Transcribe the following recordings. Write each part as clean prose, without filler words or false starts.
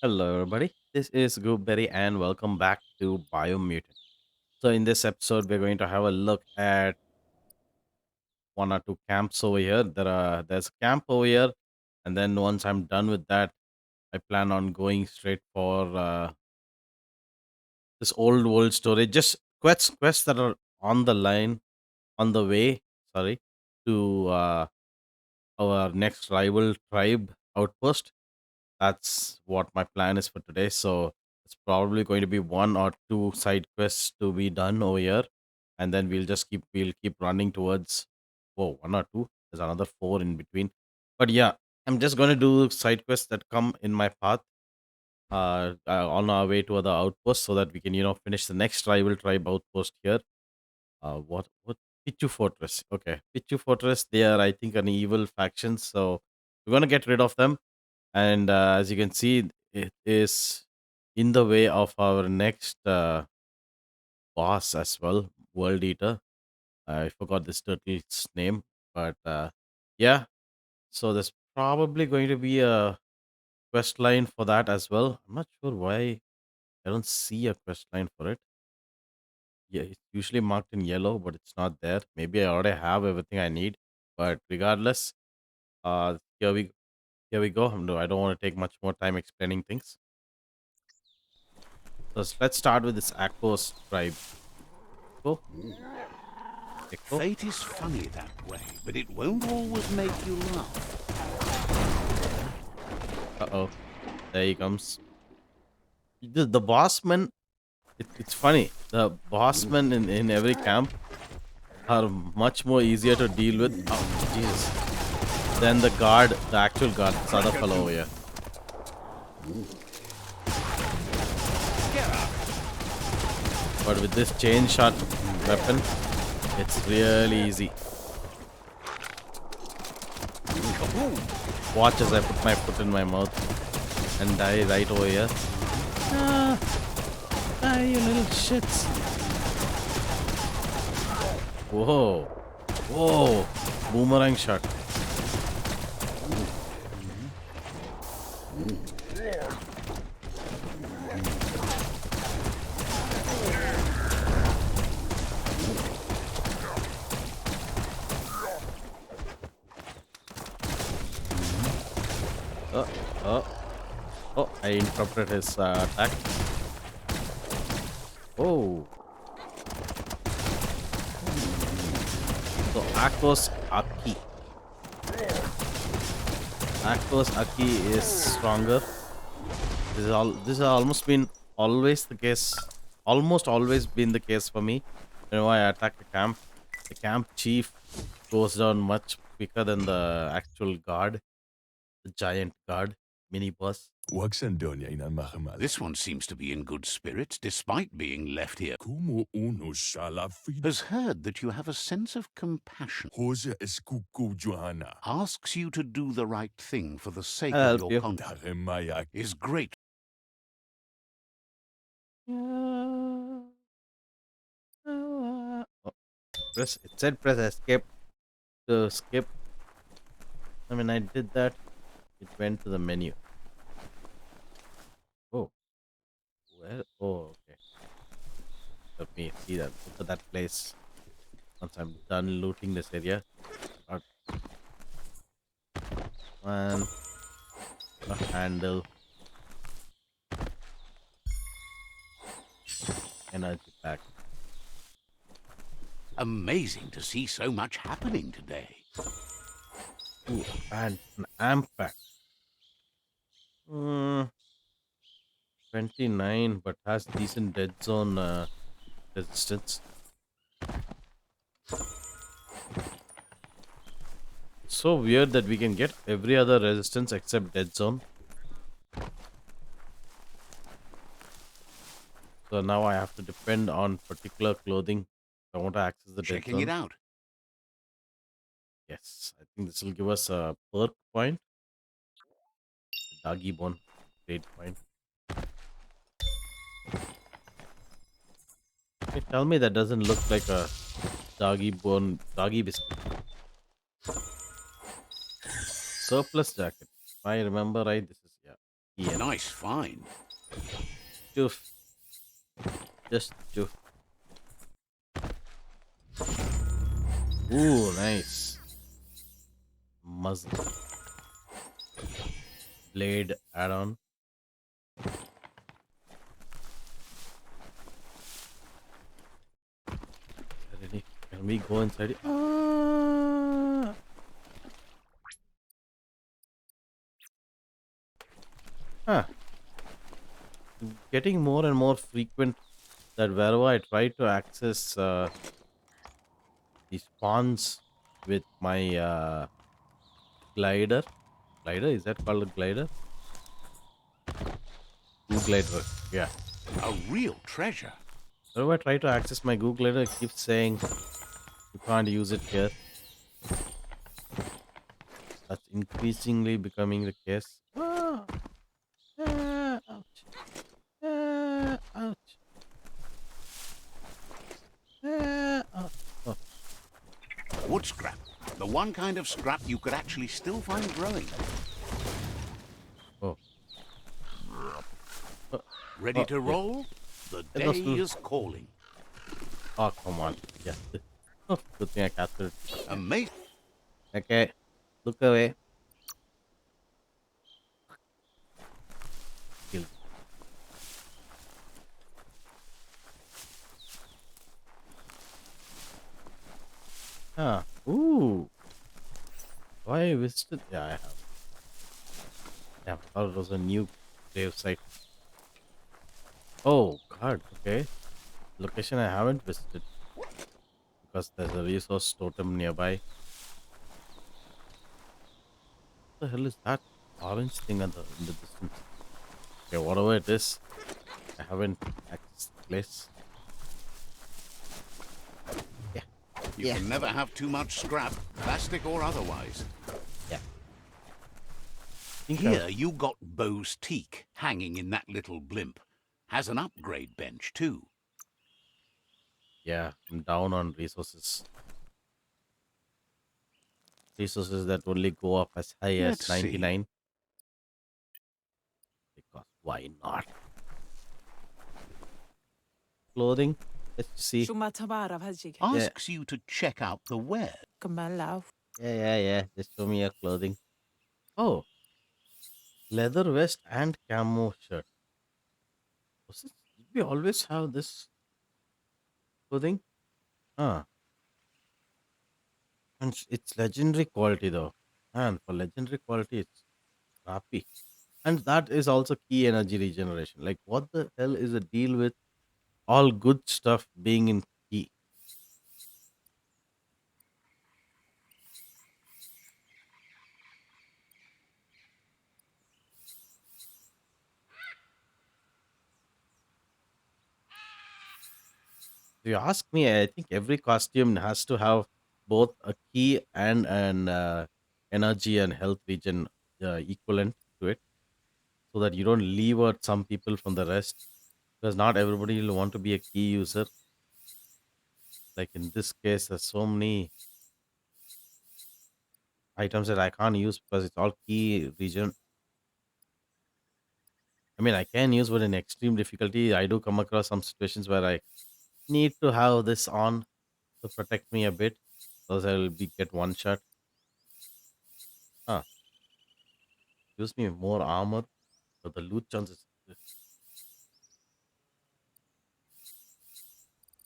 Hello, everybody. This is Goobberry, and welcome back to Mutant. So, in this episode, we're going to have a look at one or two camps over here. There's a camp over here, and then once I'm done with that, I plan on going straight for this old world story. Just quests that are on the line, on the way. Sorry, to our next rival tribe outpost. That's what my plan is for today. So it's probably going to be one or two side quests to be done over here, and then we'll keep running towards. Whoa, one or two. There's another four in between. But yeah, I'm just going to do side quests that come in my path on our way to other outposts, so that we can finish the next rival tribe outpost here. What Pichu Fortress? Okay, Pichu Fortress. They are, I think, an evil faction, so we're gonna get rid of them. And as you can see, it is in the way of our next boss as well, World Eater. I forgot this turtle's name, but yeah. So there's probably going to be a quest line for that as well. I'm not sure why I don't see a quest line for it. Yeah, it's usually marked in yellow, but it's not there. Maybe I already have everything I need. But regardless, uh, here we here we go. No, I don't want to take much more time explaining things. So let's start with this Akos tribe. Echo, Echo. Fate is funny that way, but it won't always make you laugh. Uh oh, there he comes. The bossmen. It's funny. The bossmen in every camp are much more easier to deal with. Oh, Jesus. Than the guard, the actual guard, this other fellow over here. But with this chain shot weapon, it's really easy. Watch as I put my foot in my mouth and die right over here. Ah, die, you little shits. Whoa. Whoa. Boomerang shot. Oh, oh, oh, I interrupted his attack. Oh. So Akos Aki. Akos Aki is stronger. This has almost been always the case. Almost always been the case for me. Whenever I attack a camp, the camp chief goes down much quicker than the actual guard, the giant guard, mini boss. This one seems to be in good spirits despite being left here. Has heard that you have a sense of compassion. Asks you to do the right thing for the sake I'll of help your you. country. Is great. Oh, it said press escape to skip. I mean, I did that. It went to the menu. Oh, where? Oh, okay. Let me see that. Go to that place once I'm done looting this area. Got one, a handle, energy pack. Amazing to see so much happening today. Ooh, and an amp pack. Hmm, 29, but has decent dead zone resistance. So weird that we can get every other resistance except dead zone. So now I have to depend on particular clothing if I want to access the dead Checking it zone. out. Yes, I think this will give us a perk point, doggy bone, trade point. Hey, tell me that doesn't look like a doggy bone, doggy biscuit. Surplus jacket. If I remember right, this is, yeah. Yeah. Nice find. Choof. Just choof. Ooh, nice. Muzzle. Blade add-on. Ready? Can we go inside it? Huh. Getting more and more frequent that wherever I try to access the spawns with my glider. Glider? Is that called a glider? Goo glider. Yeah. A real treasure. Whenever I try to access my Goo glider, it keeps saying you can't use it here. That's increasingly becoming the case. Ouch. Ouch. Ouch. Oh, Wood scrap. The one kind of scrap you could actually still find growing. oh, oh, Ready oh, to yeah. roll? The Yeah, day is calling. oh, come on. Yes. Oh, good thing I captured it. Amazing. Okay. Look away. Kill. Ah. Ooh. Why I visited? Yeah, I have. Damn, I thought it was a new grave site. Oh, God. Okay. Location I haven't visited because there's a resource totem nearby. What the hell is that orange thing in the distance? Okay, whatever it is, I haven't accessed the place. Yeah, You yeah, can never have too much scrap, plastic or otherwise. yeah. Think I've Here you got Bo's teak hanging in that little blimp. Has an upgrade bench too. yeah. I'm down on resources. Resources that only go up as high as Let's see. 99. Because why not? Clothing. Let's see. Yeah, Asks you to check out the wear. yeah. Just show me your clothing. Oh, leather vest and camo shirt. Did we always have this clothing? Huh. And it's legendary quality though. Man, for legendary quality, it's crappy. And that is also key energy regeneration. Like, what the hell is the deal with all good stuff being in key? If you ask me, I think every costume has to have both a key and an energy and health regen equivalent to it, so that you don't leave out some people from the rest. Because not everybody will want to be a key user. Like in this case, there's so many items that I can't use because it's all key region. I mean, I can use, but in extreme difficulty, I do come across some situations where I need to have this on to protect me a bit, because I will be get one shot. Huh. Gives me more armor, but the loot chances.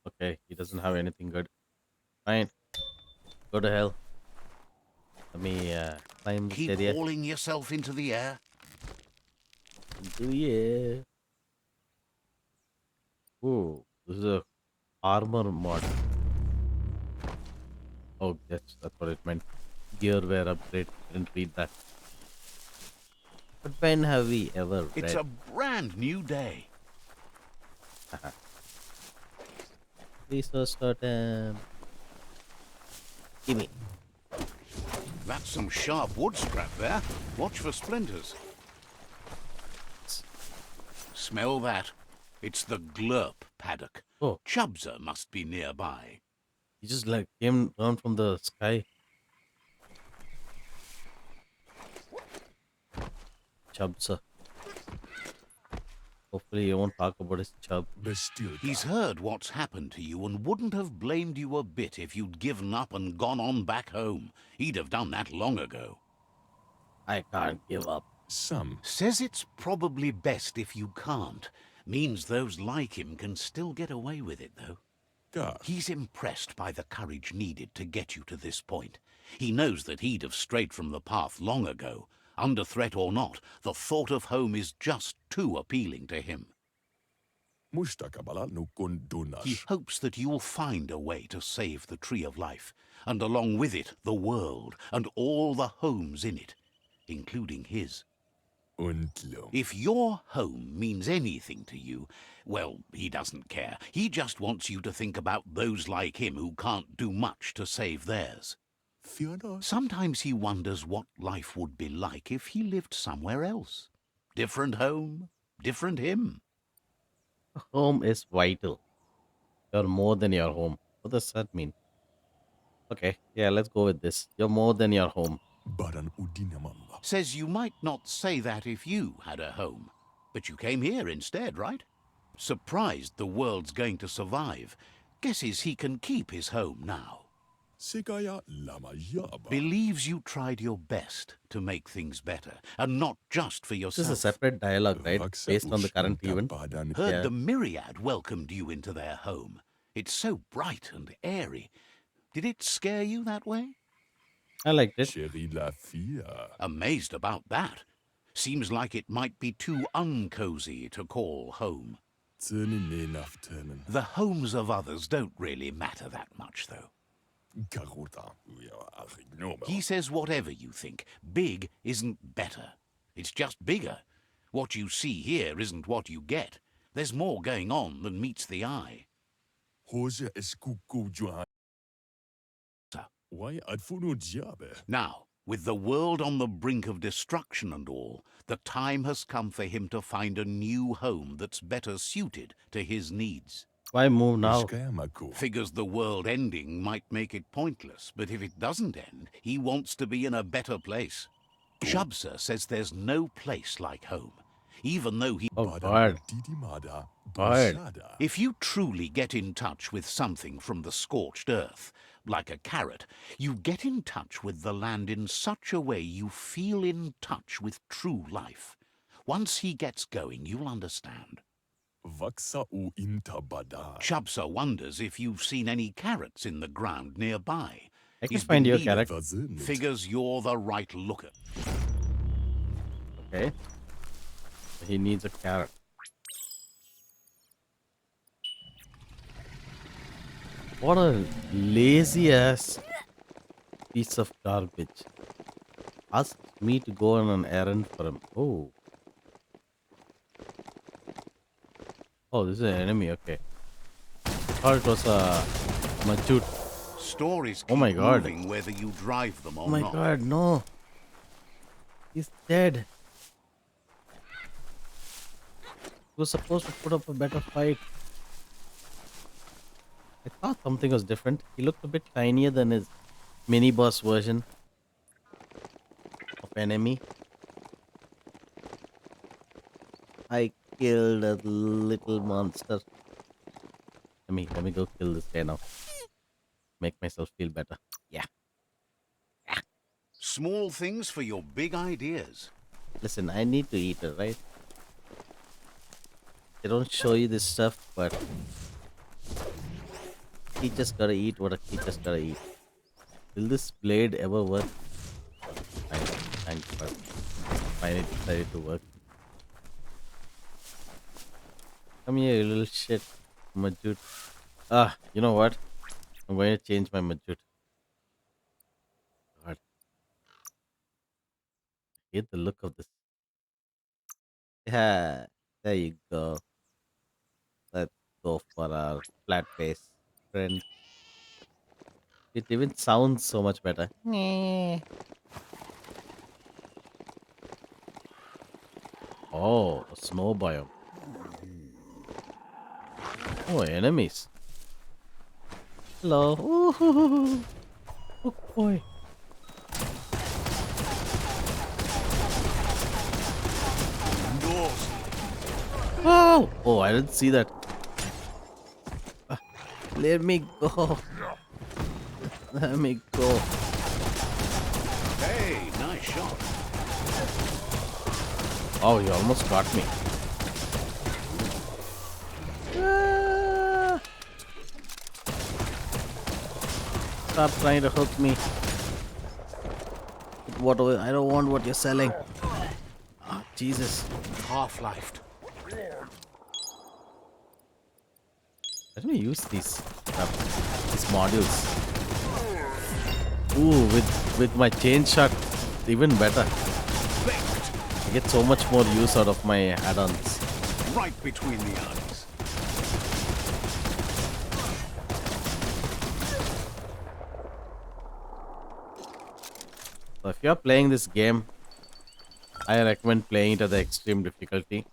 Okay, he doesn't have anything good. Fine, go to hell. Let me climb this Keep area. hauling yourself into the air. Into the air. Oh, this is a armor mod. Oh, that's what it meant. Gear wear upgrade. Didn't read that. But when have we ever It's read? a brand new day. Resource totem. Gimme. That's some sharp wood scrap there. Watch for splinters. Smell that. It's the Glurp paddock. Oh, Chubza must be nearby. he just like came down from the sky. Chubsa. Hopefully, he won't talk about his chub. He's heard what's happened to you and wouldn't have blamed you a bit if you'd given up and gone on back home. He'd have done that long ago. I can't give up. Says it's probably best if you can't. Means those like him can still get away with it, though. He's impressed by the courage needed to get you to this point. He knows that he'd have strayed from the path long ago. Under threat or not, the thought of home is just too appealing to him. He hopes that you'll find a way to save the Tree of Life, and along with it, the world, and all the homes in it, including his. If your home means anything to you, well, he doesn't care. He just wants you to think about those like him who can't do much to save theirs. Sometimes he wonders what life would be like if he lived somewhere else. Different home, different him. Home is vital. You're more than your home. What does that mean? Okay, yeah, let's go with this. You're more than your home. Says you might not say that if you had a home, but you came here instead, right? Surprised the world's going to survive. Guesses he can keep his home now. Believes you tried your best to make things better, and not just for This is a yourself. separate dialogue, right? Based on the current event. Heard Yeah. the Myriad welcomed you into their home. It's so bright and airy. Did it scare you that way? I liked it. Amazed about that. Seems like it might be too uncozy to call home. The homes of others don't really matter that much, though. He says whatever you think, big isn't better. It's just bigger. What you see here isn't what you get. There's more going on than meets the eye. Now, with the world on the brink of destruction and all, the time has come for him to find a new home that's better suited to his needs. Why move now? Figures the world ending might make it pointless, but if it doesn't end, he wants to be in a better place. Shubsa says there's no place like home, even though he... Oh, God. God. If you truly get in touch with something from the scorched earth, like a carrot, you get in touch with the land in such a way you feel in touch with true life. Once he gets going, you'll understand. Shubsa wonders if you've seen any carrots in the ground nearby. I can He's find been your needing- carrot. Figures you're the right looker. Okay. He needs a carrot. What a lazy ass piece of garbage. Asked me to go on an errand for him. Oh. Oh, this is an enemy. Okay. I thought it was a Majut. Stories Oh my keep God. moving whether you drive them or Oh my not. God, no. He's dead. He was supposed to put up a better fight. I thought something was different. He looked a bit tinier than his mini boss version of enemy. I killed a little monster. Let me go kill this guy now. Make myself feel better. Yeah. Small things for your big ideas. Listen, I need to eat it, right? They don't show you this stuff, but he just gotta eat what he just gotta eat. Will this blade ever work? Thank God. Finally decided to work. Come here, you little shit. Majut. Ah, you know what? I'm going to change my Majut. God. I hate the look of this. Yeah, there you go. Let's go for our flat face friend. It even sounds so much better. Oh, a snow biome. Oh, enemies. Hello. Ooh, oh boy. Ah! Ow! Oh, I didn't see that. Let me go. Let me go. Hey, nice shot. Oh, you almost got me. Ah, stop trying to hook me. I don't want what you're selling. Oh, Jesus. Half-lifed. Let me use these modules. Ooh, with my chain shot, even better. Baked. I get so much more use out of my add-ons. Right between the eyes. So if you're playing this game, I recommend playing it at the extreme difficulty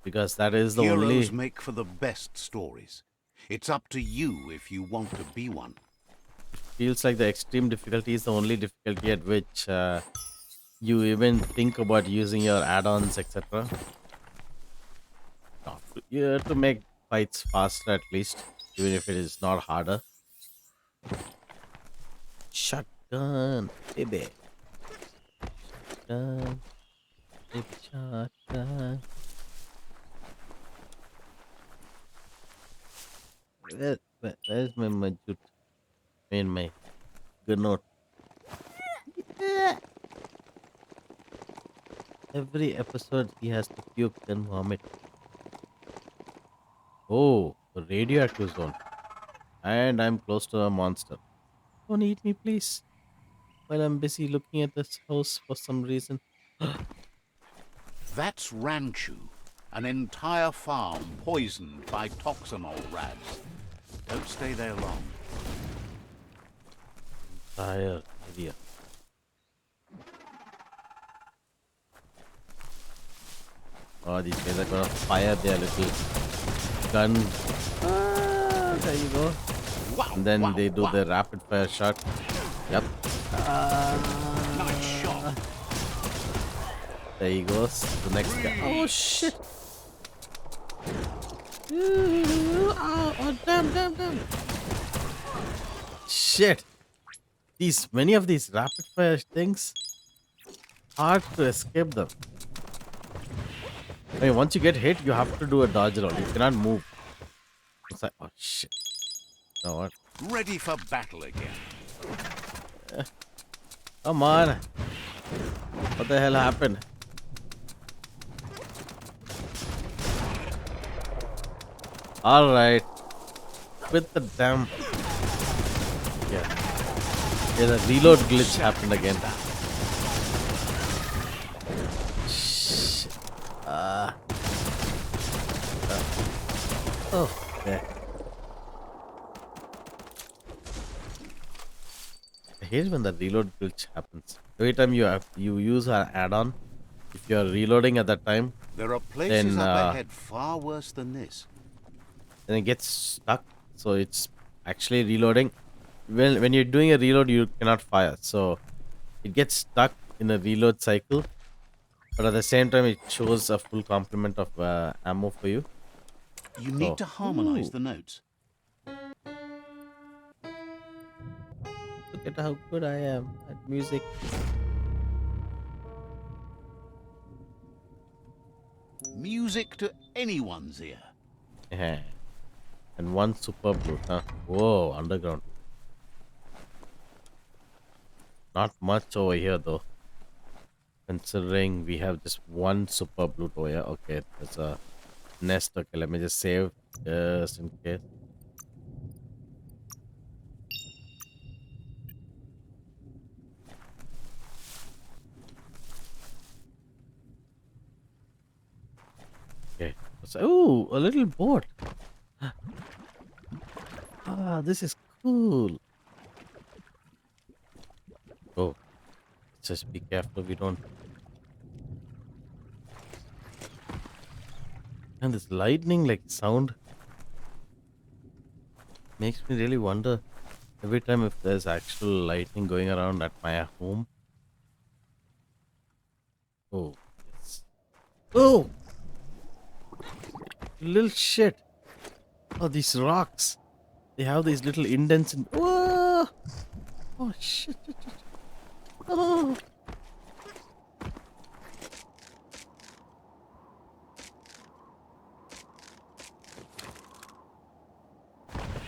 because that is the Heroes only make for the best stories. It's up to you if you want to be one. feels like the extreme difficulty is the only difficulty at which you even think about using your add-ons, etc. You have to make fights faster at least, even if it is not harder. Shotgun, baby. Shotgun, baby, shotgun. Where's my majut? My good note. Every episode he has to puke then vomit. Oh, a radioactive zone. And I'm close to a monster. Don't eat me, please. While I'm busy looking at this house for some reason. That's Ranchu, an entire farm poisoned by toxinol rads. Don't stay there long. Entire area. Oh, these guys are gonna fire their little gun. Ah, there you go. Wow, And then wow, they do wow. the rapid fire shot. Yep. Nice shot. There he goes. The next guy. Oh shit! Oh, damn. Shit! Many of these rapid fire things, hard to escape them. I mean, once you get hit, you have to do a dodge roll. You cannot move. It's like, oh shit! You know what? Ready for battle again. Come on! What the hell happened? All right, with the damn. Yeah, the reload glitch happened again. Shit. Oh, yeah. I hate when the reload glitch happens. Every time you use an add-on, if you're reloading at that time, There are places then up ahead far worse than this. then it gets stuck. So it's actually reloading. When you're doing a reload, you cannot fire. So it gets stuck in a reload cycle. But at the same time, it shows a full complement of ammo for you. You need So, to harmonize ooh, the notes. look at how good I am at music. Music to anyone's ear. Yeah. And one super blue, huh? Whoa, underground. Not much over here though. Considering we have just one super blue over here. Okay, there's a nest. Okay, let me just save just in case. Okay. Oh, a little boat. Ah, this is cool. Oh, just be careful we don't. And this lightning like sound makes me really wonder every time if there's actual lightning going around at my home. Oh, yes. Oh, Little shit. Oh, these rocks. They have these little indents in. Whoa! Oh shit! Shit, shit, shit. Oh,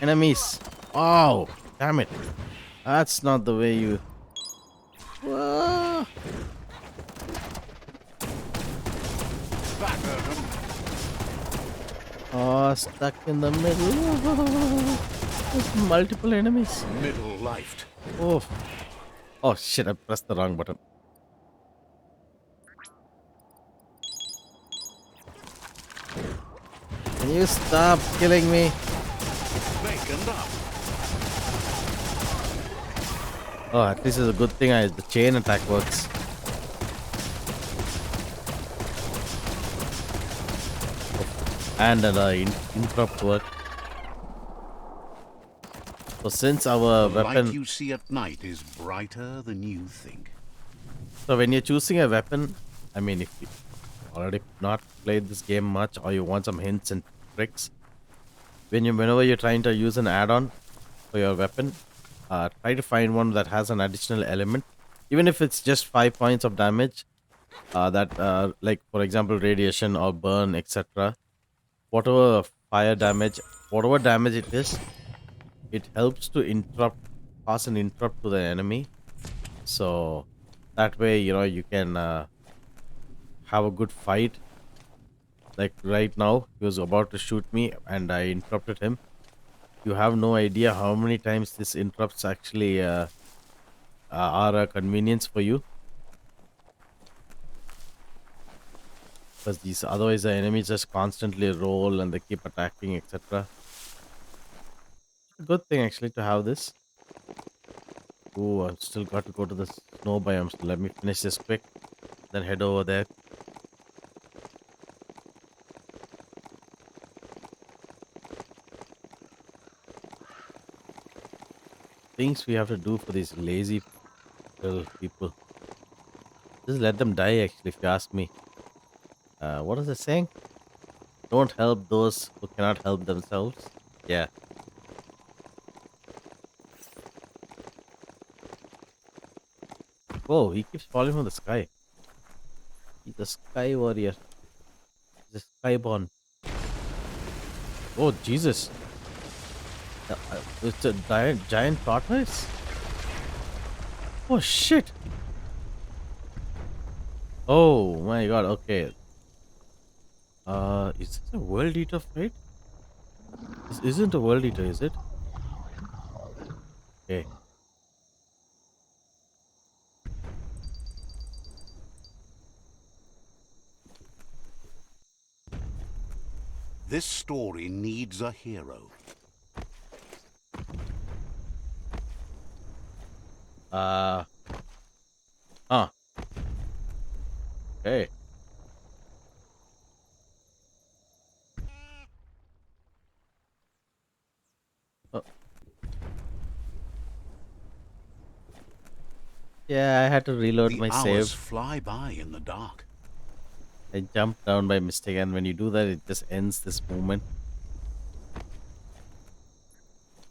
enemies! Oh, damn it! That's not the way you. Whoa! Back at 'em. Oh, stuck in the middle. There's multiple enemies. Middle-lifed. Oh, oh shit! I pressed the wrong button. Can you stop killing me? Vacant up. Oh, at least it's a good thing the chain attack works. And interrupt work. So since our The light weapon, you see at night is brighter than you think. so when you're choosing a weapon, I mean, if you already not played this game much or you want some hints and tricks, whenever you're trying to use an add-on for your weapon, try to find one that has an additional element, even if it's just 5 points of damage. That like for example, radiation or burn, etc. Whatever fire damage, whatever damage it is, it helps to interrupt, cause an interrupt to the enemy. So that way, you can have a good fight. Like right now, he was about to shoot me and I interrupted him. You have no idea how many times this interrupts actually are a convenience for you, because these otherwise the enemies just constantly roll and they keep attacking, etc. Good thing actually to have this. Oh, I've still got to go to the snow biome, so let me finish this quick, then head over there. Things we have to do for these lazy little people. Just let them die, actually, if you ask me. What is it saying? Don't help those who cannot help themselves. Yeah. Oh, he keeps falling from the sky. He's a sky warrior. He's a skyborn. Oh, Jesus. It's a giant tortoise. Oh, shit. Oh, my God. Okay. Is this a world eater fight? This isn't a world eater, is it? Okay. This story needs a hero. Uh, huh. Okay. Uh, yeah, I had to reload The my hours save. fly by in the dark. I jumped down by mistake, and when you do that, it just ends this movement.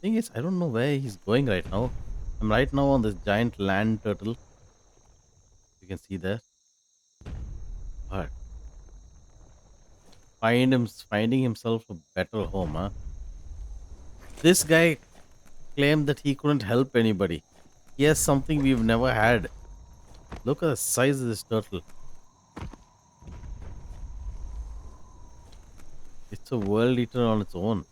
Thing is, I don't know where he's going right now. I'm right now on this giant land turtle. You can see there. But finding himself a better home, huh? This guy claimed that he couldn't help anybody. He has something we've never had. Look at the size of this turtle. It's a world eater on its own.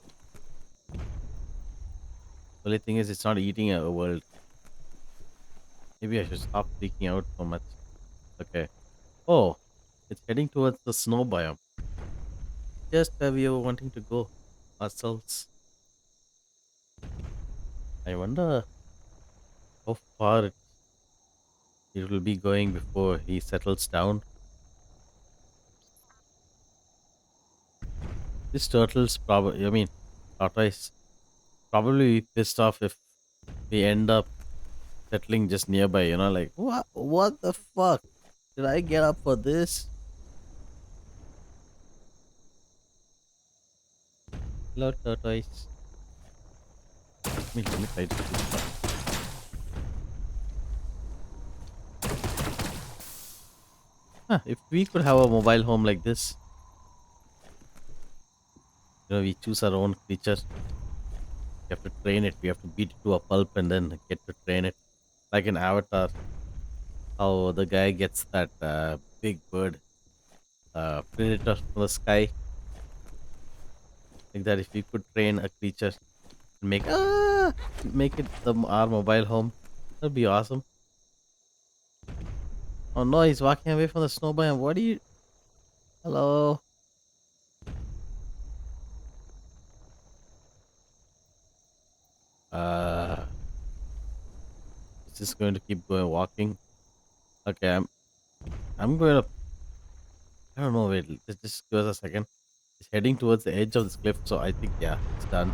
Only thing is, it's not eating a world. Maybe I should stop freaking out so much. Okay. Oh, it's heading towards the snow biome. Just where we were wanting to go ourselves. I wonder how far it will be going before he settles down. This turtle's probably, I mean, tortoise probably be pissed off if we end up settling just nearby. Like what the fuck? Did I get up for this? Hello, tortoise. Let me try to push that. Huh, if we could have a mobile home like this, we choose our own creature. We have to train it. We have to beat it to a pulp and then get to train it. Like in Avatar, how the guy gets that big bird, predator from the sky. Like that, if we could train a creature and make it our mobile home, that'd be awesome. Oh no, he's walking away from the snow biome. What do you? Hello. Uh, is this going to keep going walking? Okay, I'm going to. I don't know. Wait, just give us a second. It's heading towards the edge of this cliff, so I think yeah, it's done.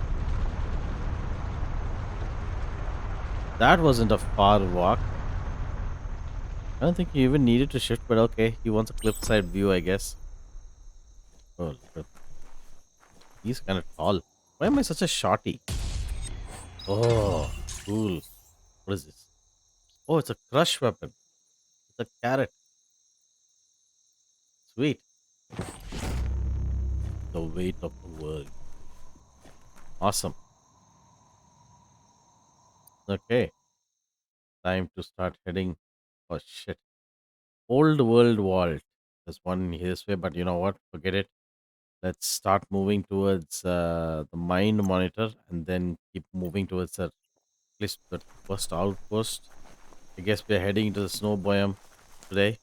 That wasn't a far walk. I don't think he even needed to shift, but okay, he wants a cliffside view, I guess. Oh, look, he's kind of tall. Why am I such a shorty? Oh, cool. What is this? Oh, it's a crush weapon. It's a carrot. Sweet. The weight of the world. Awesome. Okay, time to start heading. Oh shit. Old world vault. There's one this way, but you know what? Forget it. Let's start moving towards the mind monitor and then keep moving towards at least the first outpost. I guess we're heading to the snow biome today.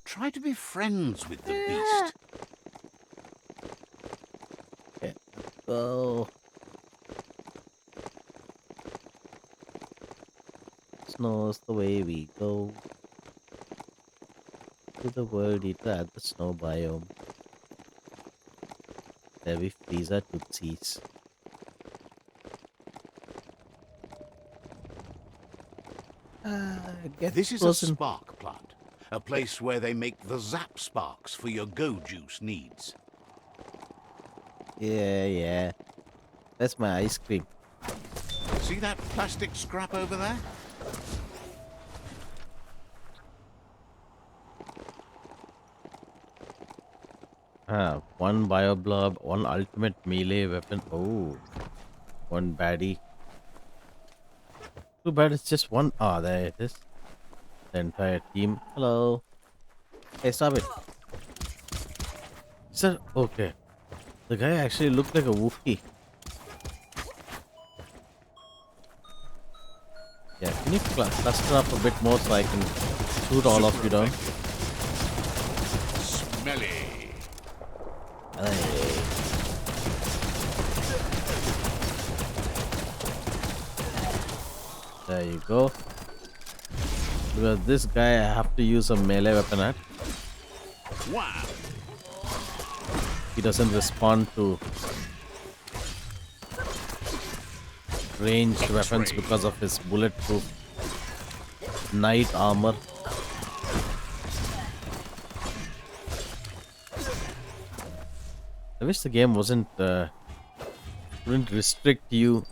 Try to be friends with the beast. Okay, go. Snow's the way we go to the world eater at the snow biome. There we freeze our tootsies. Get This is a frozen. spark plant, a place where they make the zap sparks for your go juice needs. Yeah, yeah. That's my ice cream. See that plastic scrap over there? One bioblob, one ultimate melee weapon. Oh, one baddie. Too bad it's just one. Ah, there it is. The entire team. Hello. Hey, stop it. Sir, okay. The guy actually looked like a Wookiee. Yeah, can you cluster up a bit more so I can shoot all of Super you down? effective. Smelly. Hey. There you go. Because this guy, I have to use a melee weapon at. Wow. He doesn't respond to ranged weapons X-ray. because of his bulletproof knight armor. I wish the game wouldn't restrict you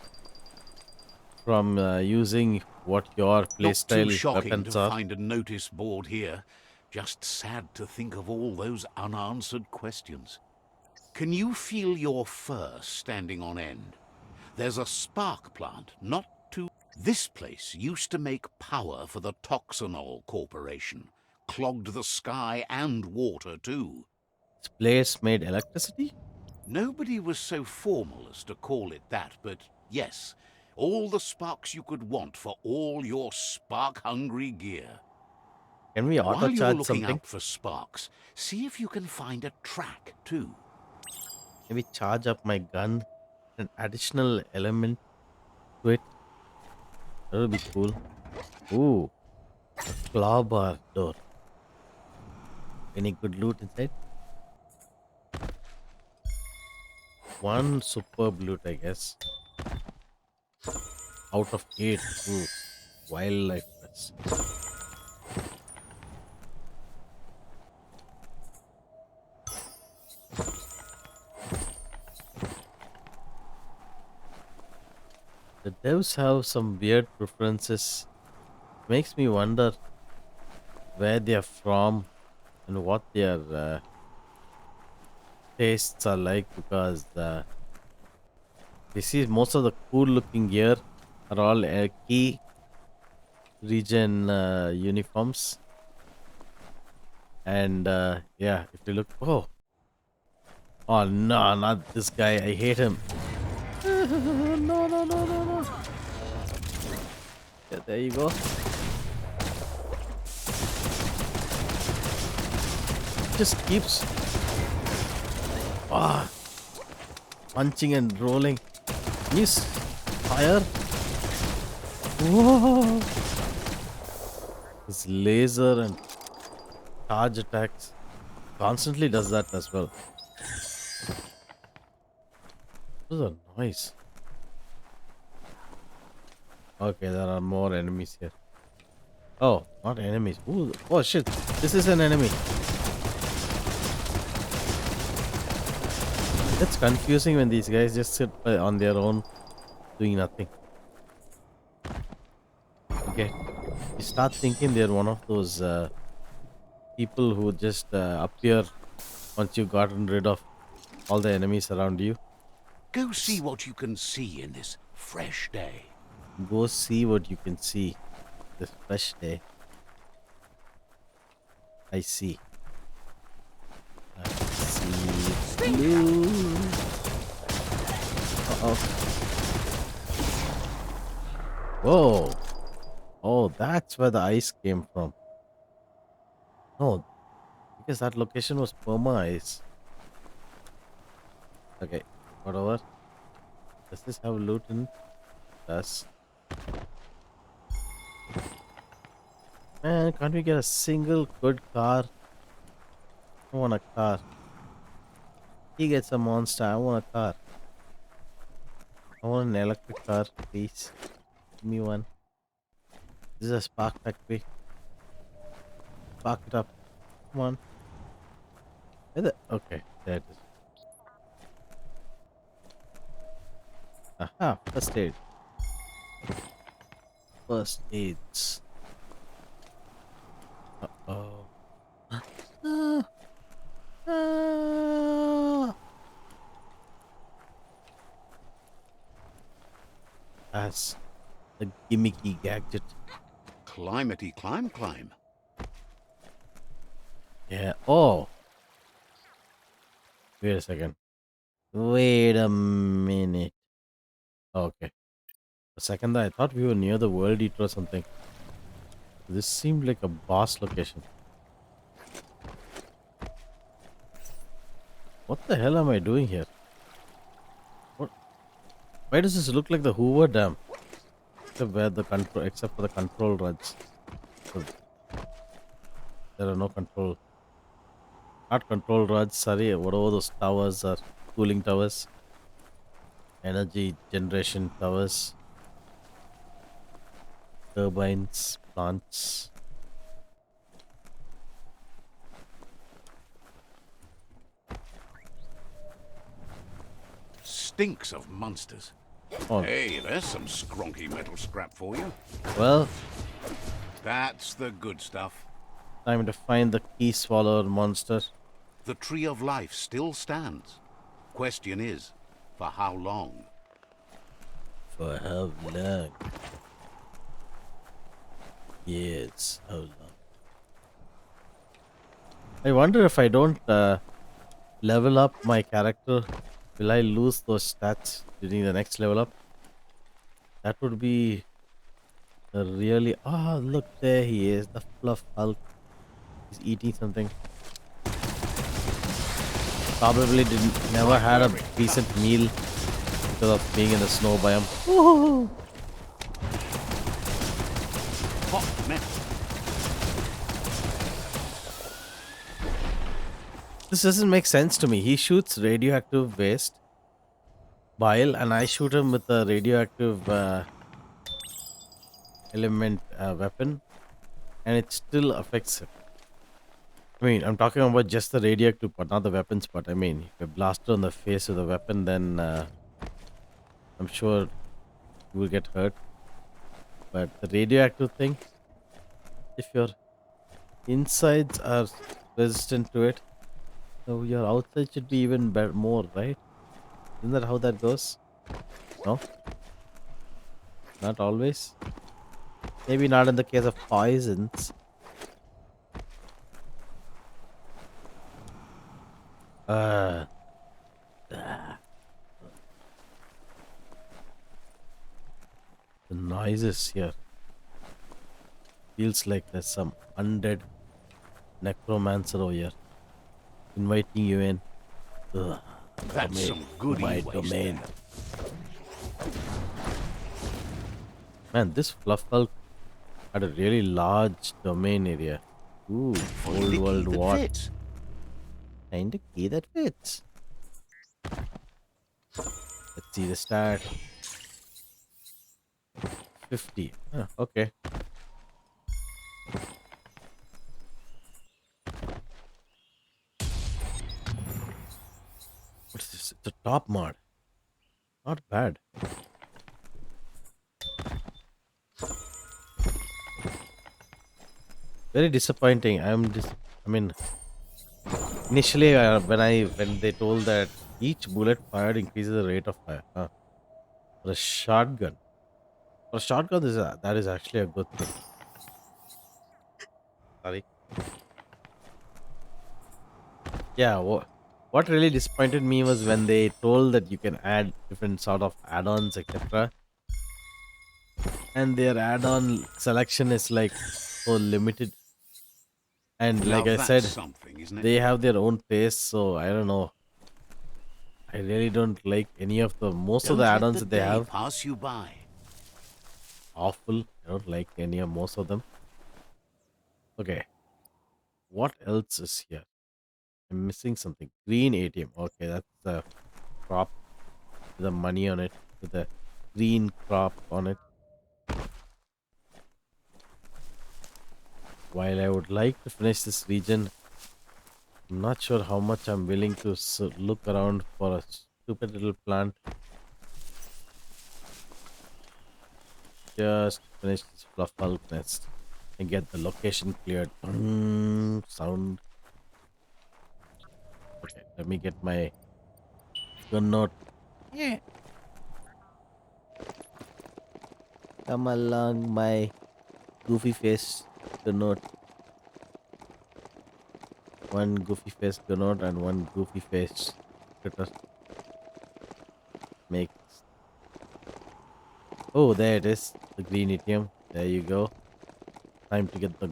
from using what your Not too playstyle shocking to weapons are. find a notice board here. Just sad to think of all those unanswered questions. Can you feel your fur standing on end? There's a spark plant not too... This place used to make power for the Toxanol Corporation. Clogged the sky and water too. This place made electricity? Nobody was so formal as to call it that, but yes, all the sparks you could want for all your spark-hungry gear. Can we auto While you're charge looking something? out for sparks, see if you can find a track too. Maybe charge up my gun, an additional element to it. That would be cool. Ooh, clawbar door. Any good loot inside? One superb loot, I guess. Out of 8. Ooh, wildlife pets. The devs have some weird preferences. Makes me wonder where they are from and what their tastes are like because we see most of the cool looking gear are all key region uniforms. And yeah, if you look, oh no, not this guy. I hate him. No, no, no, no, no. Yeah, there you go. Just keeps ah punching and rolling. He's fire. Whoa! His laser and charge attacks constantly does that as well. What is a noise? Okay, there are more enemies here. Oh, not enemies. Ooh, oh shit! This is an enemy. It's confusing when these guys just sit on their own doing nothing. Okay, you start thinking they're one of those people who just appear once you've gotten rid of all the enemies around you. Go see what you can see in this fresh day. Go see what you can see this fresh day. I see. I see blue. Uh-oh. Whoa. Oh, that's where the ice came from. No, because that location was perma ice. Okay, whatever. Does this have loot in it? Does. Man, can't we get a single good car? I want a car. He gets a monster. I want a car. I want an electric car, please. Give me one. This is a spark factory. Spark it up. Come on. Okay, there it is. Aha, first aid. First aids. Uh-oh. Ah, ah. That's a gimmicky gadget. Climatey climb. Yeah. Oh, wait a second. Wait a minute. Okay. A second, I thought we were near the World Eater or something. This seemed like a boss location. What the hell am I doing here? What? Why does this look like the Hoover Dam? Except for the control rods. So there are no control. Not control rods. Sorry, whatever those towers are, cooling towers, energy generation towers, turbines, plants. Stinks of monsters. Oh, Hey, there's some skronky metal scrap for you. well, That's the good stuff. time to find the key swallower monster. The Tree of Life still stands. Question is, for how long? For how long? Yes, how long? I wonder if I don't level up my character, will I lose those stats during the next level up? That would be a really. Ah, look, there he is, the Fluff Hulk. He's eating something. Probably didn't never had a decent meal because of being in the snow biome. Woohoo! Hot metal. This doesn't make sense to me. He shoots radioactive waste, bile, and I shoot him with a radioactive element weapon, and it still affects him. I mean, I'm talking about just the radioactive part, not the weapons part. I mean, if I blast her on the face with a weapon, then I'm sure you will get hurt. But the radioactive thing, if your insides are resistant to it, so your outside should be even better, more, right? Isn't that how that goes? No, not always. Maybe not in the case of poisons. Uh, ah, the noises here feels like there's some undead necromancer over here inviting you in. Ugh, come That's in some to good my e-waste domain. there. Man, this fluff hulk had a really large domain area. Ooh, Find old a key world that what? fits. Find a key that fits. Let's see the stat. 50. Huh, okay. What's this? It's a top mod. Not bad. Very disappointing. I mean, initially when they told that each bullet fired increases the rate of fire. Huh. For a shotgun. For a shotgun, that is actually a good thing. Sorry. Yeah. What really disappointed me was when they told that you can add different sort of add-ons, etc. And their add-on selection is like so limited. And Now like I that's said, something, isn't it? they have their own taste. So I don't know. I really don't like any of the most of the Don't let add-ons the that they day have. pass you by. Awful. I don't like any of most of them. Okay. What else is here? I'm missing something. Green ATM. Okay, that's the crop with the money on it. With the green crop on it. While I would like to finish this region, I'm not sure how much I'm willing to look around for a stupid little plant. Just finish this fluff hulk nest and get the location cleared. Sound. Okay, let me get my gun note. Yeah. Come along, my goofy face gun note. One goofy face gun note and one goofy face critter. Makes. Oh, there it is. The green ATM. There you go. Time to get the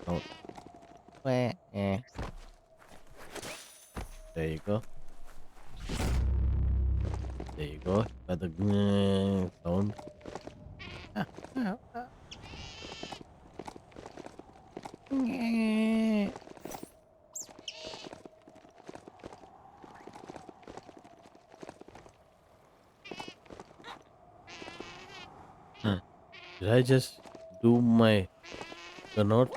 out. There you go. There you go. Got the sound. Ah, ah, ah. Huh. Did I just do my gunnout?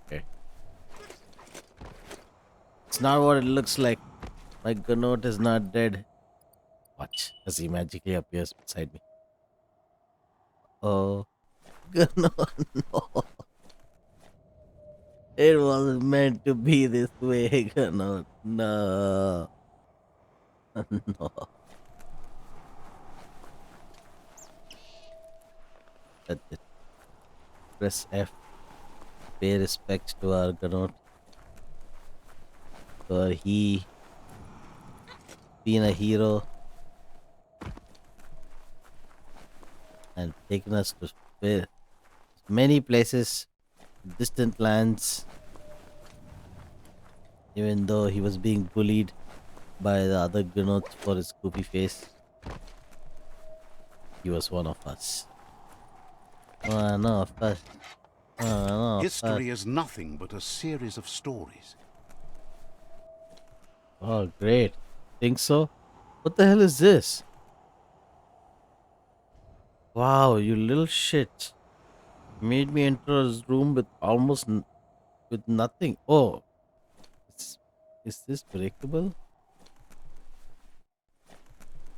Okay. It's not what it looks like. My gunnout is not dead. Watch as he magically appears beside me. Oh, gunnout, no. It wasn't meant to be this way, gunnout. No. No. That's it. Press F. Pay respects to our gunnout. For he being a hero and taken us to many places, distant lands, even though he was being bullied by the other Gnots for his goofy face. He was one of us. One of us. One of us. History is nothing but a series of stories. Oh, great. Think so? What the hell is this? Wow, you little shit. Made me enter his room with with nothing. Oh, is, is this breakable?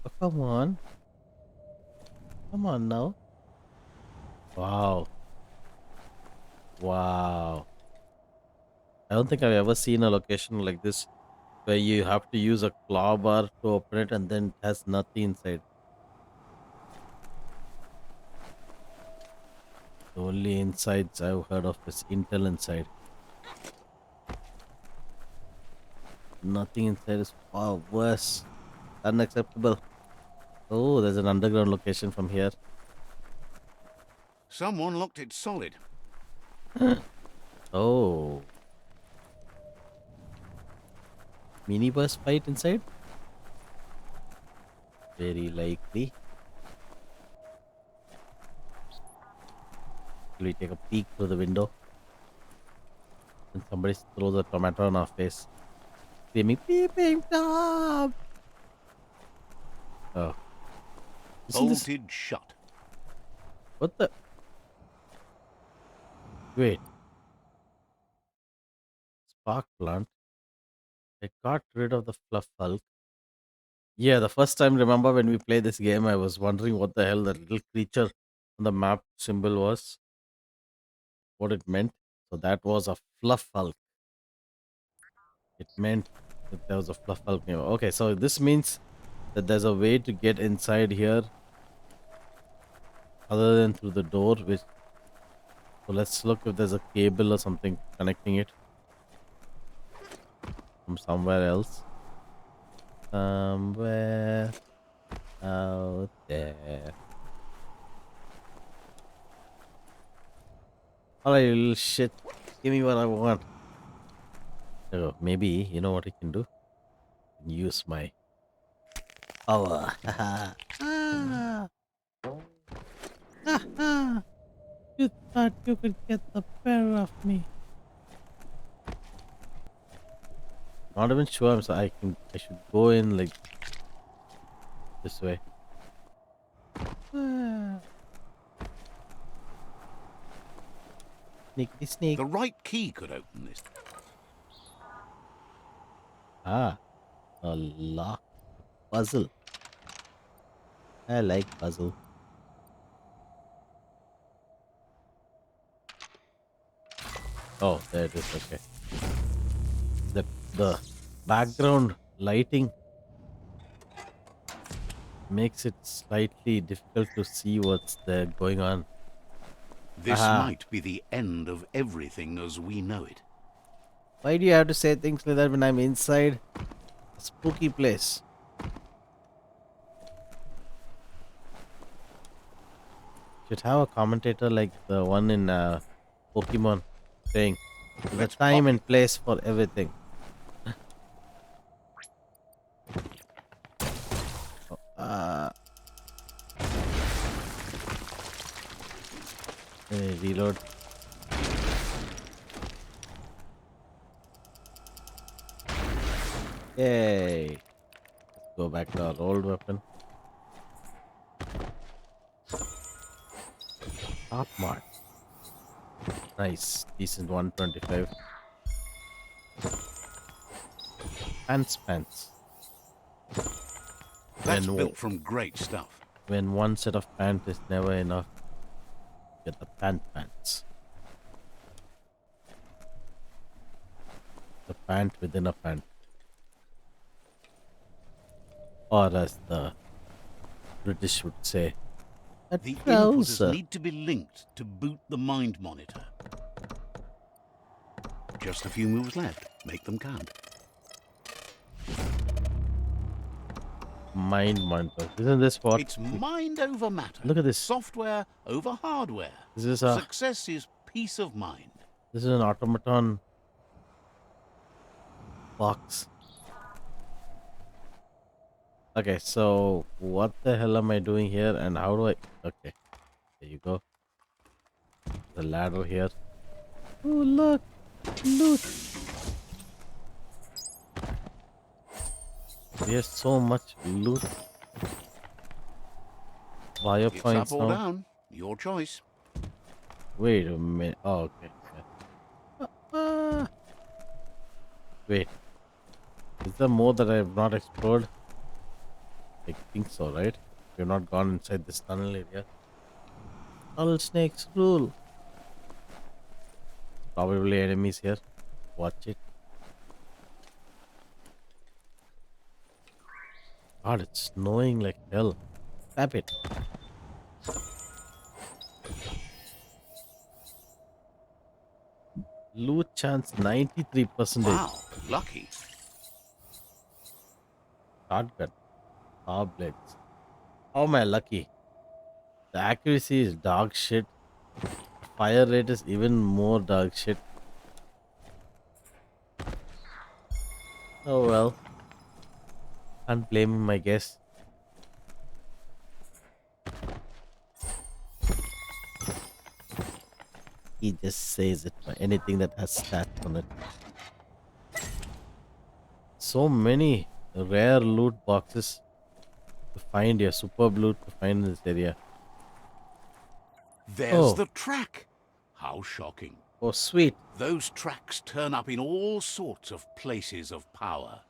Oh, come on. Come on now. Wow. Wow. I don't think I've ever seen a location like this where you have to use a claw bar to open it and then it has nothing inside. The only insides I've heard of is Intel inside. Nothing inside is far worse. Unacceptable. Oh, there's an underground location from here. Someone locked it solid. Oh, minibus fight inside? Very likely. Will we take a peek through the window? And somebody throws a tomato on our face. Screaming, peeping Tom! Oh, isn't this. Bolted shut. What the. Wait, spark plant. I got rid of the fluff hulk. Yeah, the first time, remember when we played this game, I was wondering what the hell that little creature on the map symbol was, what it meant. So that was a fluff hulk. It meant that there was a fluff hulk near. Okay, so this means that there's a way to get inside here other than through the door. Which so let's look if there's a cable or something connecting it from somewhere else. Somewhere out there. Alright, you little shit. Give me what I want. So maybe you know what I can do? I can use my power. Ah, you thought you could get the better of me. Not even sure. So I should go in like this way. Ah, sneaky sneak. The right key could open this. Ah, a lock puzzle. I like puzzle. Oh, there it is. Okay. The background lighting makes it slightly difficult to see what's there going on. This Aha. might be the end of everything as we know it. Why do you have to say things like that when I'm inside a spooky place? Should have a commentator like the one in Pokemon saying there's a Let's time pop it. and place for everything. Oh, let me reload. Yay. Let's go back to our old weapon. Top mark. Nice. Decent 125. Pants. That's When, built from great stuff. when one set of pants is never enough, get the pants. The pant within a pant. Or as the British would say, a The inputters trouser. need to be linked to boot the mind monitor. Just a few moves left. Make them count. Mind monitor. Isn't this what? It's mind over matter. Look at this. Software over hardware. This is Success is peace of mind. an automaton box. Okay, so what the hell am I doing here and how do I... Okay, there you go. The ladder here. Oh, look. Loot. We have so much loot. Bio It's points up or now. down. Your choice. Wait a minute. Oh, okay. Yeah. Wait. Is there more that I have not explored? I think so, right? We've not gone inside this tunnel area. Tunnel snakes rule. Probably enemies here. Watch it. God, it's snowing like hell. Tap it. Loot chance 93%. Wow, lucky. Shotgun. Saw blades. How am I lucky? The accuracy is dog shit. The fire rate is even more dog shit. Oh well. Can't blame him, I guess. He just says it for anything that has stats on it. So many rare loot boxes to find here. Superb loot to find in this area. There's Oh, the track. How shocking. oh, sweet. Those tracks turn up in all sorts of places of power.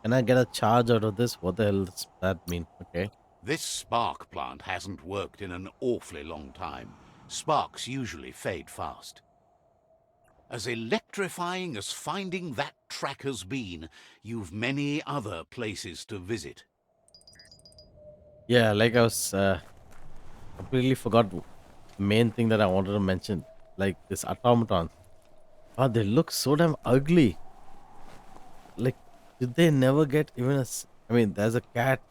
Can I get a charge out of this? What the hell does that mean? Okay. This spark plant hasn't worked in an awfully long time. Sparks usually fade fast. As electrifying as finding that track has been, you've many other places to visit. Yeah, like I was completely forgot main thing that I wanted to mention. Like this automatons. Oh, they look so damn ugly. Like, did they never get even I mean, there's a cat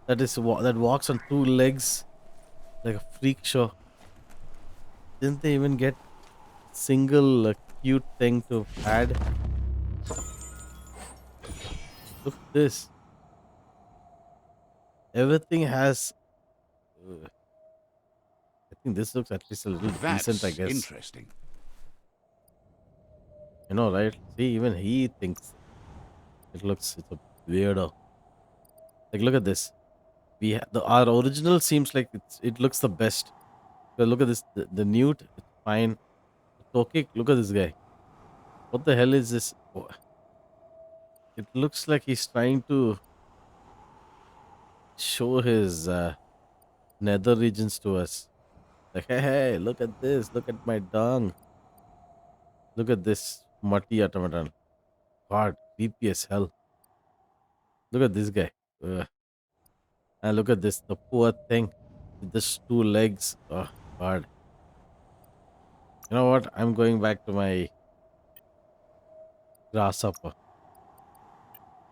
that walks on two legs like a freak show. Didn't they even get single cute thing to add? Look at this. Everything has. I think this looks at least a little decent, I That's guess. interesting. You know, right? See, even he thinks it's a weirdo. Like, look at this. Our original seems like it looks the best. But look at this. The newt, it's fine. The Tokik, look at this guy. What the hell is this? It looks like he's trying to show his nether regions to us. Like, hey, look at this. Look at my dung. Look at this muddy automaton. God, creepy as hell. Look at this guy. Ugh. And look at this. The poor thing with just two legs. Oh, God. You know what? I'm going back to my grasshopper.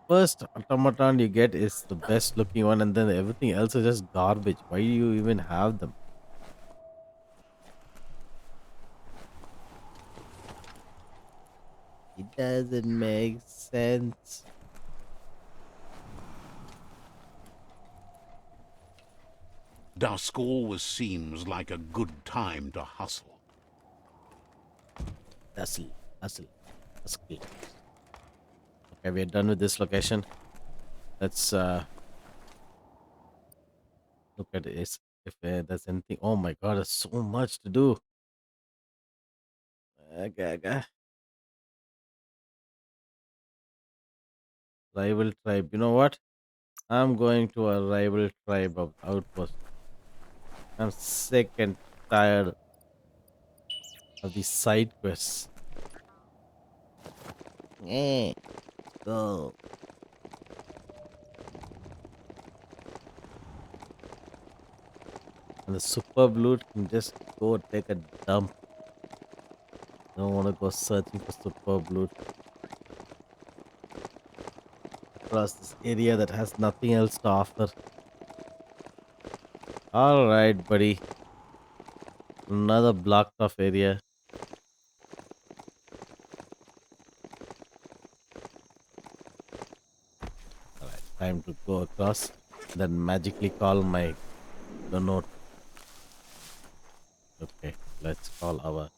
First automaton you get is the best looking one, and then everything else is just garbage. Why do you even have them? It doesn't make sense. Dusk always seems like a good time to hustle. Hustle, hustle, hustle. Okay, we're done with this location. Let's look at this. If there's anything. Oh my god, there's so much to do. Okay, okay. Rival tribe. You know what? I'm going to a rival tribe of outpost. I'm sick and tired of these side quests. Eh, go. And the super loot can just go take a dump. I don't want to go searching for super loot across this area that has nothing else to offer. All right, buddy. Another blocked off area. All right, time to go across. Then magically call my note. Okay, let's call our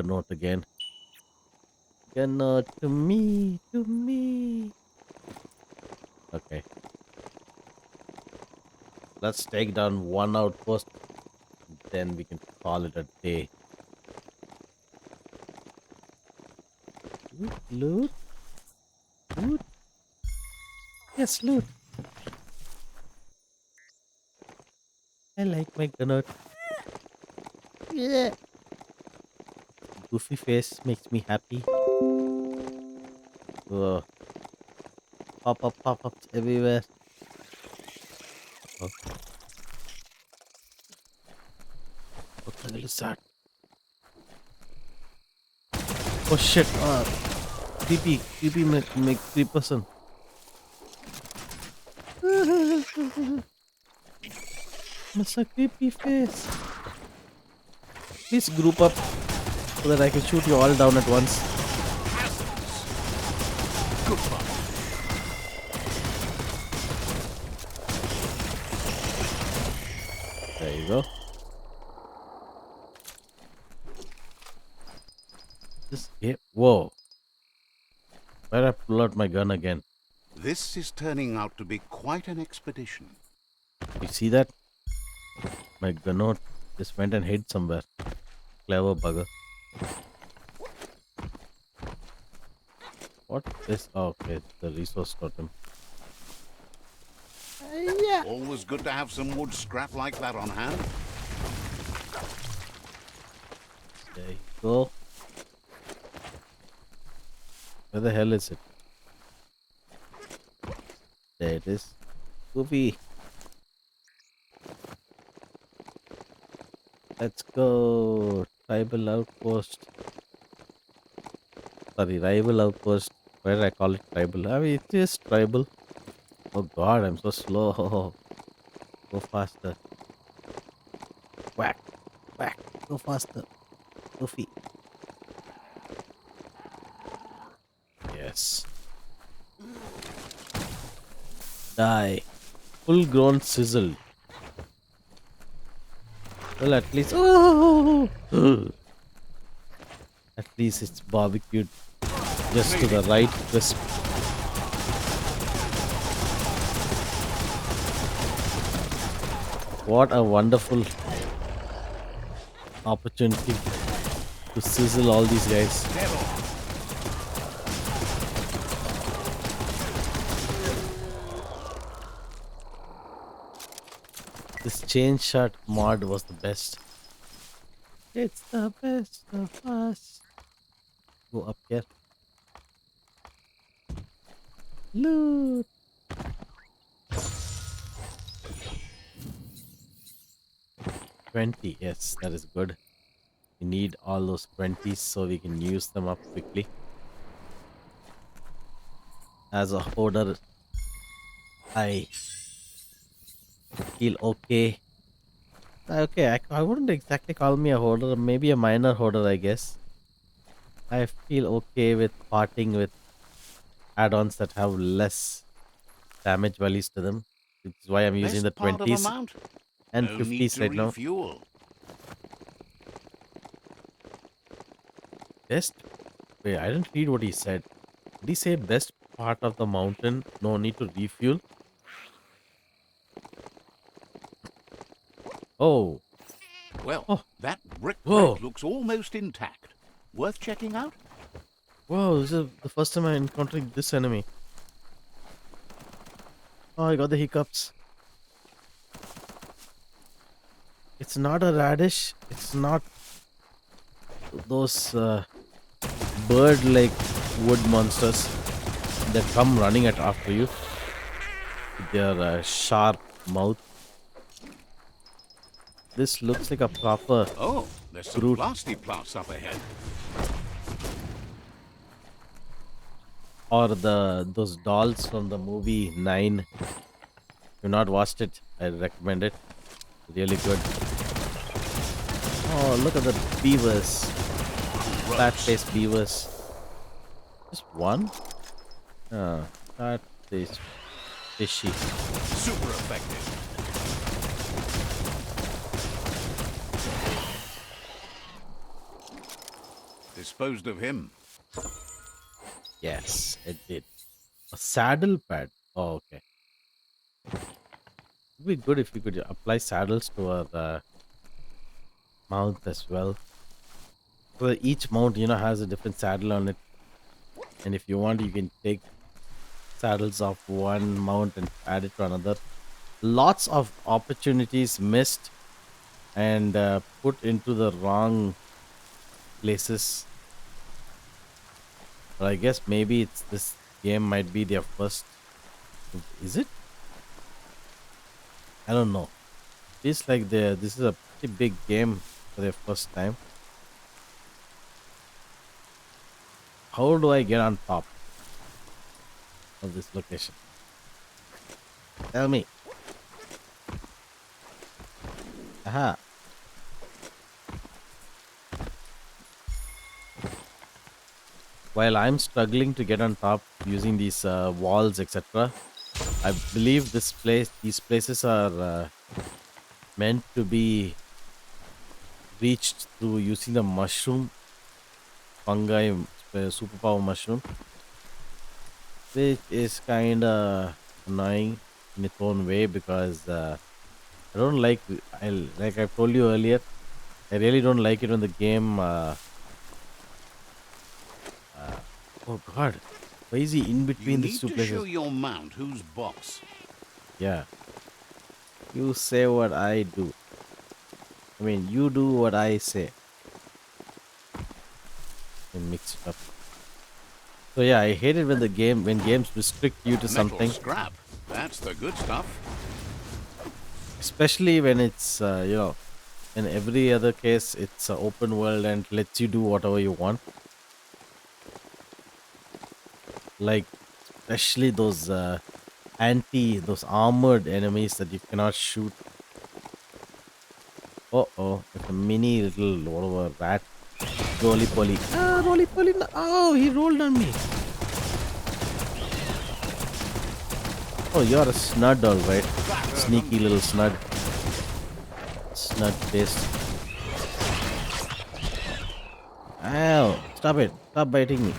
note again. Note to me, to me. Okay, let's take down one outpost. Then we can call it a day. Loot, loot. Yes, loot. I like my donut. Yeah. Goofy face makes me happy. Whoa. Pop ups everywhere. Oh, what the hell is that? Oh shit. Creepy, make 3%. Mr. Creepy Face. Please group up so that I can shoot you all down at once. There you go. This game. Whoa. Why did I pull out my gun again? This is turning out to be quite an expedition. You see that? My gun note just went and hid somewhere. Clever bugger. What is. Oh, okay, the resource totem. Yeah. Always good to have some wood scrap like that on hand. There you go. Where the hell is it? There it is. Goofy. Let's go. Tribal outpost. Sorry, rival outpost. Why did I call it tribal? I mean, it is tribal. Oh god, I'm so slow. Go faster. Whack. Whack. Go faster. Goofy. Yes. Die. Full grown sizzle. Well, at least. Oh! At least it's barbecued just to the right crisp. What a wonderful opportunity to sizzle all these guys. This chain shot mod was the best. It's the best of us. Go up here. Loot. $20. Yes, that is good. We need all those 20s so we can use them up quickly. As a hoarder, I feel okay. Okay, I wouldn't exactly call me a hoarder, maybe a minor hoarder, I guess. I feel okay with parting with add-ons that have less damage values to them. Which is why I'm using the Best part of a 20s mount? and No need 50s to right now. refuel. Best. Wait, I didn't read what he said. Did he say best part of the mountain? No need to refuel. Oh, Well, oh, that brick whoa, break looks almost intact. Worth checking out? whoa! This is the first time I'm encountering this enemy. Oh, I got the hiccups. It's not a radish. It's not those bird-like wood monsters that come running at after you with their sharp mouth. This looks like a proper Oh, there's some brute. plasty plants up ahead. Or those dolls from the movie 9. If you've not watched it, I recommend it. Really good. Oh, look at the beavers. Flat faced beavers. Just one? That is fishy. Super effective. Disposed of him. Yes, it did. A saddle pad. Oh, okay. It'd be good if you could apply saddles to our mount as well. So that each mount, has a different saddle on it. And if you want, you can take saddles off one mount and add it to another. Lots of opportunities missed and put into the wrong places. But I guess maybe it's this game might be their first. Is it? I don't know. Feels like this is a pretty big game for their first time. How do I get on top of this location? Tell me. Aha. While I'm struggling to get on top using these walls, etc., I believe these places are meant to be reached through using the mushroom fungi superpower mushroom, which is kind of annoying in its own way because I don't like like I've told you earlier. I really don't like it when the game. Uh, oh God, why is he in You between these need two to show places? your mount who's boss. Yeah, you say what I do. I mean, you do what I say and mix it up. So yeah, I hate it when when games restrict you to Metal something, scrap. That's the good stuff. especially when it's in every other case it's an open world and lets you do whatever you want. Like especially those armored enemies that you cannot shoot. It's a mini little whatever rat roly poly. Ah, roly poly! Oh, he rolled on me. Oh, you're a snud, all right. That hurt him. Sneaky little snud face. Ow! Stop it! Stop biting me.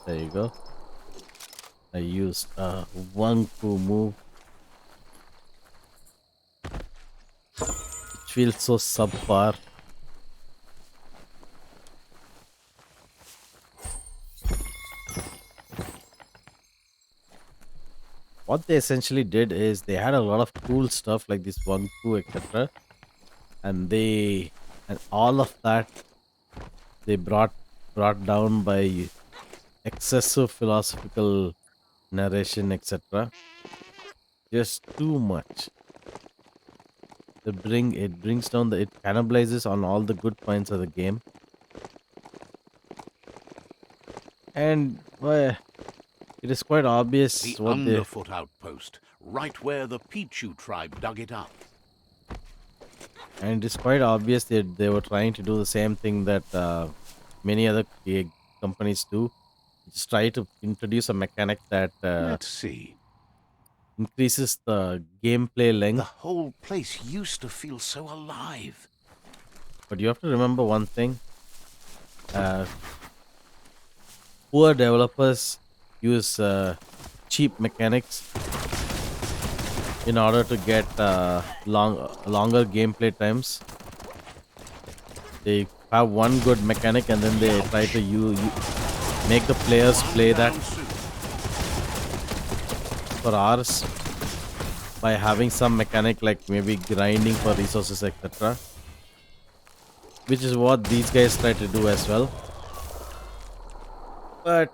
There you go. I used a one coup move. It feels so subpar. What they essentially did is they had a lot of cool stuff like this one coup, etc. And all of that they brought down by excessive philosophical narration, etc. Just too much. It brings down it cannibalizes on all the good points of the game. And well, it is quite The obvious what they Underfoot outpost, right where the Pichu tribe dug it up. and it's quite obvious that they were trying to do the same thing that many other companies do. Just try to introduce a mechanic that Let's see. increases the gameplay The length. whole place used to feel so alive. But you have to remember one thing: uh, poor developers use cheap mechanics in order to get longer gameplay times. They have one good mechanic and then they try to make the players Calm play that down soon. for hours by having some mechanic like maybe grinding for resources, etc. Which is what these guys try to do as well. But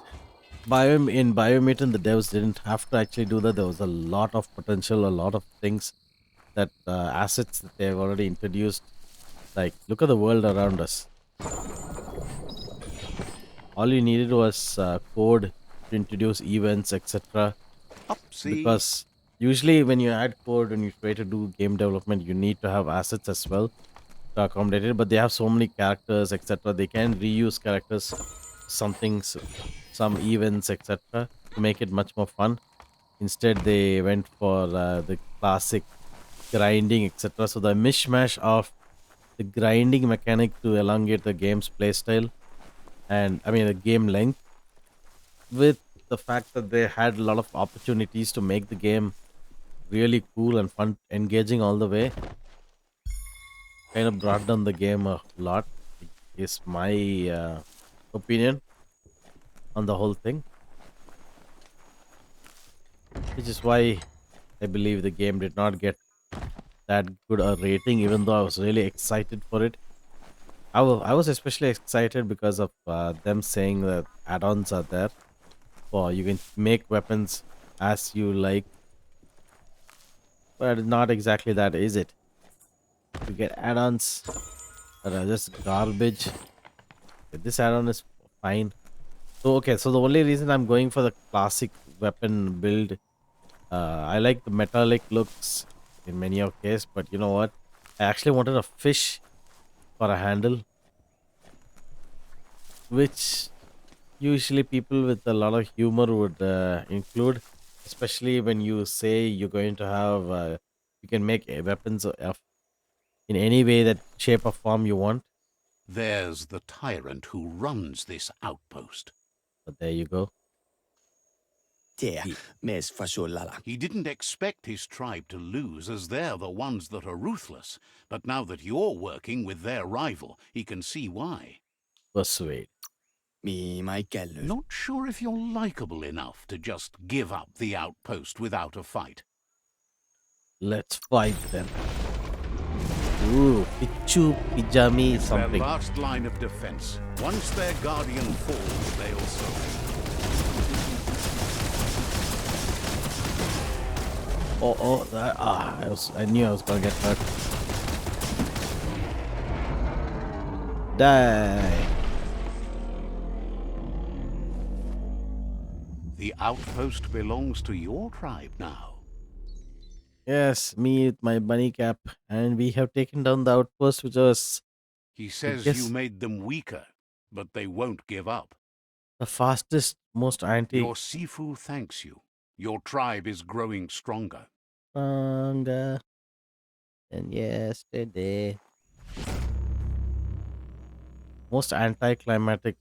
in Biomutant, the devs didn't have to actually do that. There was a lot of potential, a lot of things that assets that they've already introduced. Like, look at the world around us. All you needed was code to introduce events, etc. Upsy. Because usually, when you add code and you try to do game development, you need to have assets as well to accommodate it. But they have so many characters, etc. They can reuse characters, some things, some events, etc. to make it much more fun. Instead, they went for the classic grinding, etc. So the mishmash of the grinding mechanic to elongate the game's playstyle and I mean the game length with the fact that they had a lot of opportunities to make the game really cool and fun, engaging all the way. kind of brought down the game a lot. Is my opinion on the whole thing, which is why I believe the game did not get that good a rating, even though I was really excited for it. I was especially excited because of them saying that add-ons are there for you can make weapons as you like, but not exactly that, is it? You get add-ons that are just garbage. This add-on is fine. So okay, so the only reason I'm going for the classic weapon build, I like the metallic looks in many of case, but you know what? I actually wanted a fish for a handle, which usually people with a lot of humor would include, especially when you say you're going to have, you can make weapons in any way that shape or form you want. There's the tyrant who runs this outpost. But there you go. There, mes fasolala. He didn't expect his tribe to lose, as they're the ones that are ruthless. But now that you're working with their rival, he can see why. Persuade. Me, my keller. Not sure if you're likable enough to just give up the outpost without a fight. Let's fight them. Ooh, Pichu Pijami It's their something. last line of defense. Once their guardian falls, they'll surrender. Oh, I knew I was gonna get hurt. Die. The outpost belongs to your tribe now. Yes, me with my bunny cap, and we have taken down the outpost, which was, He I says you guess, made them weaker, but they won't give up. the fastest, most Your Sifu thanks you. Your tribe is growing stronger. stronger than yesterday. Most anticlimactic.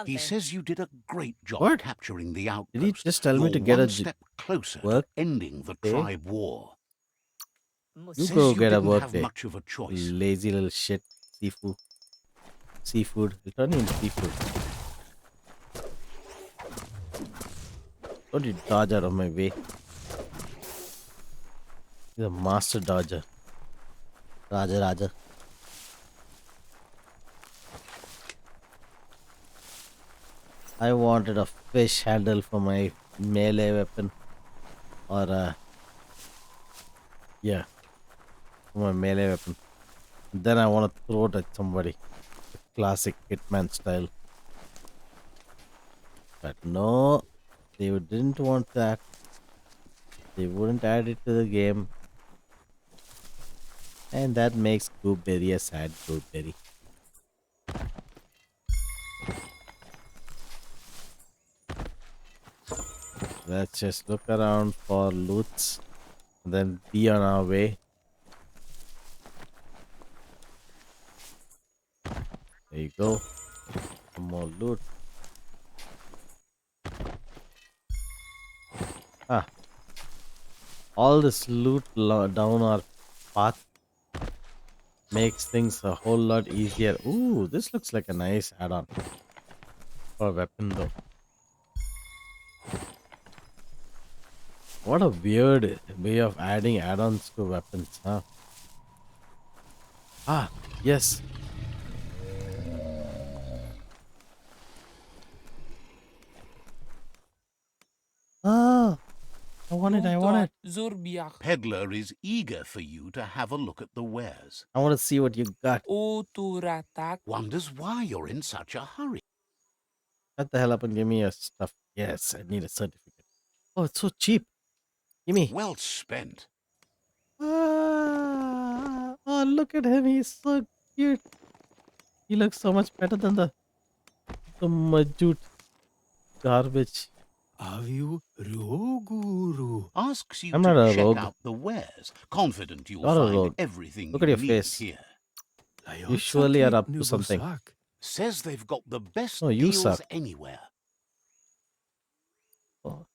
He says you did a great job What? capturing the outpost. Did he just tell me You're to get one a step closer work to ending the day? tribe war. You Says go you get a didn't work have day. much of a choice. Lazy little shit. Seafood. Seafood. It'll turn you into seafood. Don't you dodge out of my way. He's a master dodger. Raja. I wanted a fish handle for my melee weapon. Or yeah, for my melee weapon. Then I want to throw it at somebody. Classic Hitman style. But no, they didn't want that. They wouldn't add it to the game. And that makes Gooberry a sad Gooberry. Let's just look around for loots and then be on our way. There you go. Some more loot. Ah, all this loot down our path makes things a whole lot easier. Ooh, this looks like a nice add-on for a weapon though. What a weird way of adding add-ons to weapons, huh? Ah, yes. Ah, I want it. Peddler is eager for you to have a look at the wares. I want to see what you got. Wonders why you're in such a hurry. Shut the hell up and give me your stuff. Yes, I need a certificate. Oh, it's so cheap. Give me. Well spent. Ah, oh, look at him. He's so cute. He looks so much better than the Majute garbage. Are you Roguru? Asks you I'm to not a check rogue. out the wares, confident you'll Not a find rogue. everything Look you at your need face. here. You surely are up to something. Says they've got the best No, you deals suck. anywhere. Oh,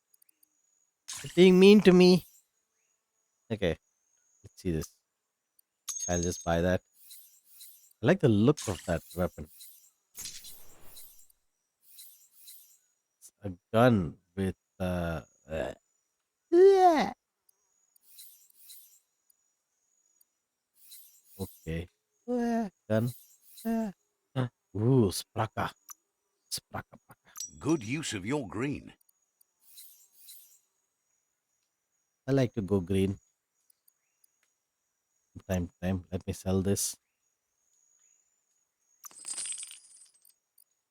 you're being mean to me. Okay, let's see this. I'll just buy that. I like the look of that weapon. It's a gun with yeah. Okay. Gun. Ooh, spraka. Spraka. Good use of your green. I like to go green from time to time. Let me sell this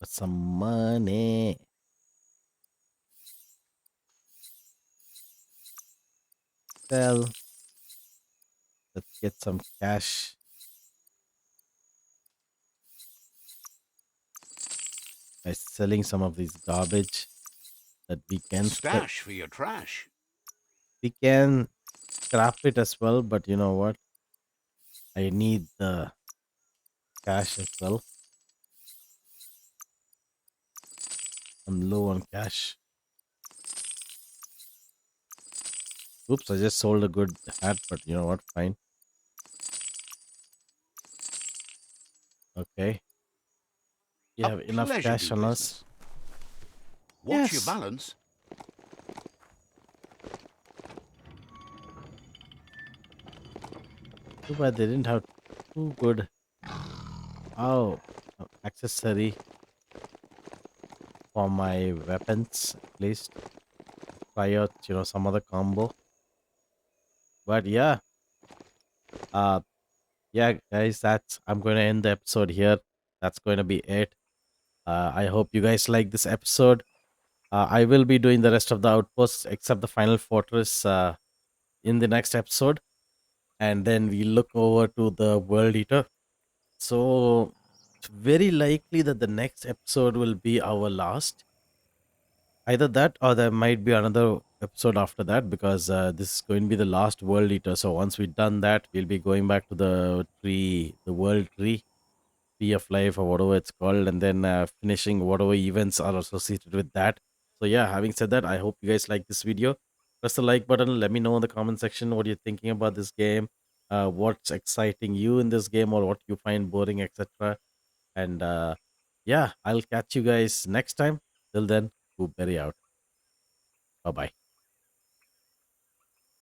for some money. Sell. Let's get some cash by selling some of these garbage that we can sell. Stash for your trash. We can scrap it as well, but you know what? I need the cash as well. I'm low on cash. Oops, I just sold a good hat, but you know what? Fine. Okay. You A have enough pleasure cash do on us? business. Watch your Yes. balance. Too bad they didn't have too good. Oh, accessory for my weapons at least. Try out, some other combo. But uh, yeah, guys, that's I'm going to end the episode here. That's going to be it. I hope you guys like this episode. I will be doing the rest of the outposts except the final fortress in the next episode, and then we look over to the world eater. So it's very likely that the next episode will be our last. Either that or there might be another episode after that because this is going to be the last world eater. So once we've done that, we'll be going back to the tree, the world tree of life or whatever it's called, and then finishing whatever events are associated with that. So yeah, having said that, I hope you guys like this video. Press the like button. Let me know in the comment section what you're thinking about this game, what's exciting you in this game, or what you find boring, etc. And yeah, I'll catch you guys next time. Till then, Berry out. Bye bye.